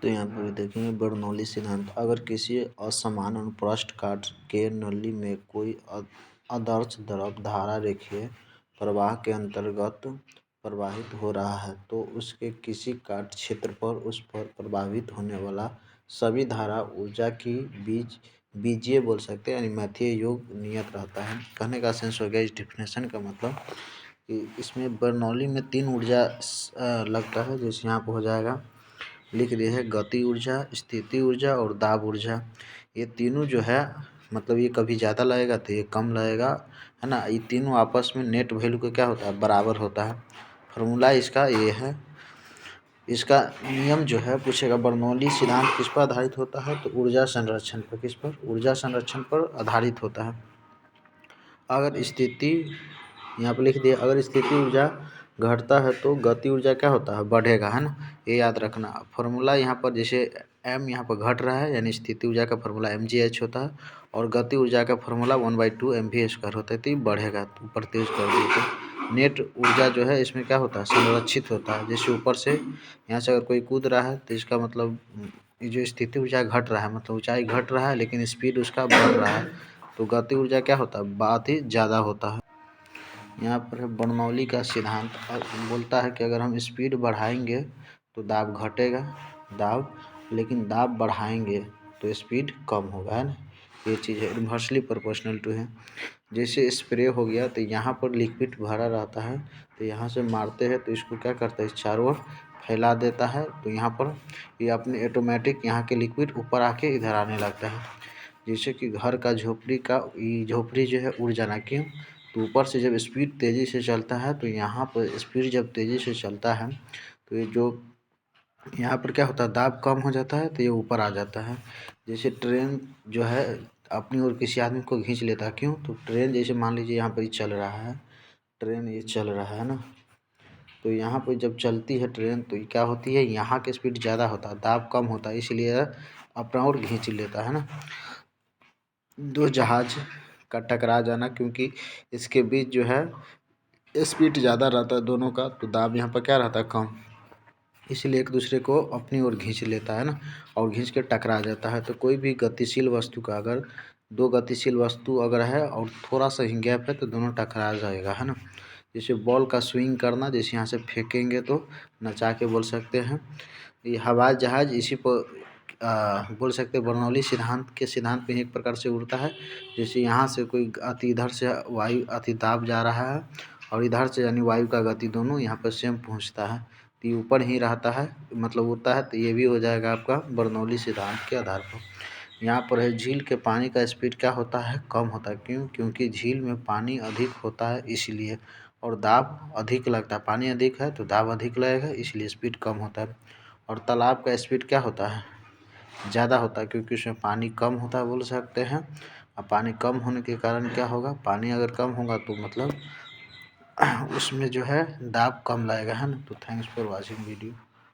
तो यहाँ पर देखेंगे बर्नौली सिद्धांत। अगर किसी असमान अनुप्रस्थ काट के नली में कोई आदर्श द्रव धारा रेखीय प्रवाह के अंतर्गत प्रवाहित हो रहा है तो उसके किसी काट क्षेत्र पर उस पर प्रभावित होने वाला सभी धारा ऊर्जा की बीजीय बोल सकते हैं, यानी मैथीय योग नियत रहता है। कहने का सेंस हो गया इस डिफिनेशन का मतलब कि इसमें बर्नौली में 3 ऊर्जा लगता है, जैसे यहाँ पर हो जाएगा लिख दिए है गति ऊर्जा, स्थिति ऊर्जा और दाब ऊर्जा। ये तीनों जो है मतलब ये कभी ज़्यादा लगेगा तो ये कम लगेगा, है ना। ये तीनों आपस में नेट वैल्यू का क्या होता है, बराबर होता है। फार्मूला इसका ये है। इसका नियम जो है पूछेगा बर्नौली सिद्धांत किस पर आधारित होता है, तो ऊर्जा संरक्षण पर। किस पर? ऊर्जा संरक्षण पर आधारित होता है। अगर स्थिति यहाँ पर लिख दिया, अगर स्थिति ऊर्जा घटता है तो गति ऊर्जा क्या होता है, बढ़ेगा, है ना। ये याद रखना। फॉर्मूला यहाँ पर जैसे m यहाँ पर घट रहा है यानी स्थिति ऊर्जा का फॉर्मूला mgh होता है और गति ऊर्जा का फॉर्मूला 1/2 mv² होता है, तो ये बढ़ेगा। तो ऊपर तेज कर दिए तो नेट ऊर्जा जो है इसमें क्या होता है, संरक्षित होता है। जैसे ऊपर से यहाँ से अगर कोई कूद रहा है तो इसका मतलब ये जो स्थिति ऊर्जा घट रहा है मतलब ऊंचाई घट रहा है लेकिन स्पीड उसका बढ़ रहा है, तो गति ऊर्जा क्या होता है, बहुत ही ज़्यादा होता है। यहाँ पर है बर्नौली का सिद्धांत बोलता है कि अगर हम स्पीड बढ़ाएंगे तो दाब घटेगा, लेकिन दाब बढ़ाएंगे तो स्पीड कम होगा, है ना। ये चीज़ है, इन्वर्सली प्रोपोर्शनल टू है। जैसे स्प्रे हो गया तो यहाँ पर लिक्विड भरा रहता है तो यहाँ से मारते हैं तो इसको क्या करता है, चारों ओर फैला देता है, तो यहाँ पर ये अपने ऑटोमेटिक यहाँ के लिक्विड ऊपर आके इधर आने लगता है। जैसे कि घर का झोपड़ी जो है उड़ जाना, क्यों, तो ऊपर से जब स्पीड तेज़ी से चलता है तो यहाँ पर स्पीड जब तेज़ी से चलता है तो ये जो यहाँ पर क्या होता है, दाब कम हो जाता है तो ये ऊपर आ जाता है। जैसे ट्रेन जो है अपनी ओर किसी आदमी को खींच लेता है, क्यों, तो ट्रेन जैसे मान लीजिए यहाँ पर ये चल रहा है, ट्रेन ये चल रहा है ना, तो यहाँ पर जब चलती है ट्रेन तो क्या होती है, यहाँ की स्पीड ज़्यादा होता है, दाब कम होता है, इसलिए अपना ओर खींच लेता है ना। दो जहाज का टकरा जाना, क्योंकि इसके बीच जो है स्पीड ज़्यादा रहता है दोनों का, तो दाब यहाँ पर क्या रहता है, कम, इसलिए एक दूसरे को अपनी ओर खींच लेता है ना और खींच के टकरा जाता है। तो कोई भी गतिशील वस्तु का अगर दो गतिशील वस्तु अगर है और थोड़ा सा ही गैप है तो दोनों टकरा जाएगा, है ना। जैसे बॉल का स्विंग करना, जैसे यहाँ से फेंकेंगे तो नचा के बोल सकते हैं। ये हवाई जहाज इसी पर बोल सकते हैं बर्नौली सिद्धांत के सिद्धांत में एक प्रकार से उड़ता है। जैसे यहाँ से कोई अति इधर से वायु अति दाब जा रहा है और इधर से यानी वायु का गति दोनों यहाँ पर सेम पहुँचता है, तो ये ऊपर ही रहता है मतलब उड़ता है, तो ये भी हो जाएगा आपका बर्नौली सिद्धांत के आधार पर। यहाँ पर है झील के पानी का स्पीड क्या होता है, कम होता है, क्यों, क्योंकि झील में पानी अधिक होता है इसलिए, और दाब अधिक लगता है, पानी अधिक है तो दाब अधिक लगेगा इसलिए स्पीड कम होता है। और तालाब का स्पीड क्या होता है, ज़्यादा होता है, क्योंकि उसमें पानी कम होता है बोल सकते हैं। अब पानी कम होने के कारण क्या होगा, पानी अगर कम होगा तो मतलब उसमें जो है दाब कम लगेगा, है ना। तो थैंक्स फॉर वॉचिंग वीडियो।